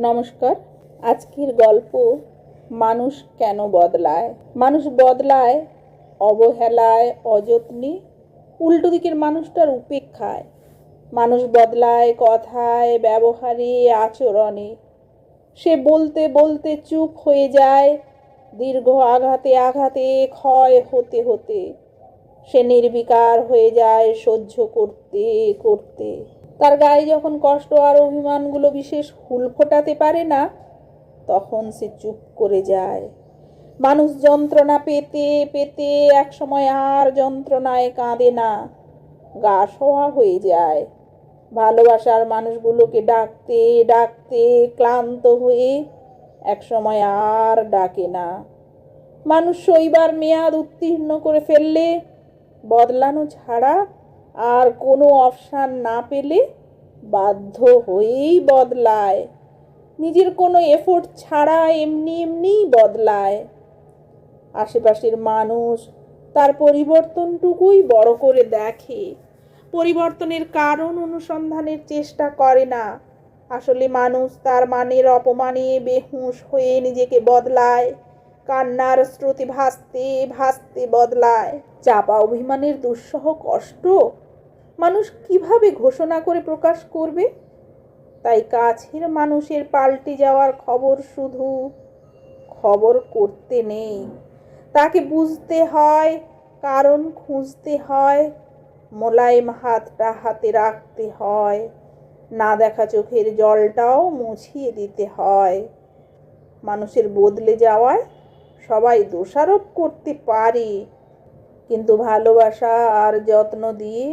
নমস্কার। আজকের গল্প মানুষ কেন বদলায়। মানুষ বদলায় অবহেলায়, অযত্নে, উল্টো দিকের মানুষটার উপেক্ষায়। মানুষ বদলায় কথায়, ব্যবহারে, আচরণে। সে বলতে বলতে চুপ হয়ে যায়, দীর্ঘ আঘাতে আঘাতে ক্ষয় হতে হতে। সে নির্বিকার হয়ে যায় সহ্য করতে করতে। তার গায়ে যখন কষ্ট আর অভিমানগুলো বিশেষ হুল ফোটাতে পারে না, তখন সে চুপ করে যায়। মানুষ যন্ত্রণা পেতে পেতে একসময় আর যন্ত্রণায় কাঁদে না, গা সওয়া হয়ে যায়। ভালোবাসার মানুষগুলোকে ডাকতে ডাকতে ক্লান্ত হয়ে একসময় আর ডাকে না। মানুষ সইবার মেয়াদ উত্তীর্ণ করে ফেললে, বদলানো ছাড়া আর কোনো অপশান না পেলে বাধ্য হয়েই বদলায়। নিজের কোনো এফোর্ট ছাড়া এমনি এমনিই বদলায়। আশেপাশের মানুষ তার পরিবর্তনটুকুই বড় করে দেখে, পরিবর্তনের কারণ অনুসন্ধানের চেষ্টা করে না। আসলে মানুষ তার মানের অপমানে বেহুঁশ হয়ে নিজেকে বদলায়, কান্নার স্রোতে ভাসতে ভাসতে বদলায়। চাপা অভিমানের দুঃসহ কষ্ট মানুষ কিভাবে ঘোষণা করে প্রকাশ করবে? তাই কাছের মানুষের পাল্টে যাওয়ার খবর শুধু খবর করতে নেই, তাকে বুঝতে হয়, কারণ খুঁজতে হয়, মোলায়েম হাতটা হাতে রাখতে হয়, না দেখা চোখের জলটাও মুছিয়ে দিতে হয়। মানুষের বদলে যাওয়ায় সবাই দোষারোপ করতে পারে, কিন্তু ভালোবাসা আর যত্ন দিয়ে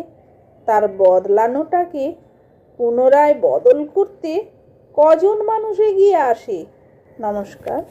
তার বদলানোটাকে পুনরায় বদল করতে কজন মানুষ এগিয়ে আসে? নমস্কার।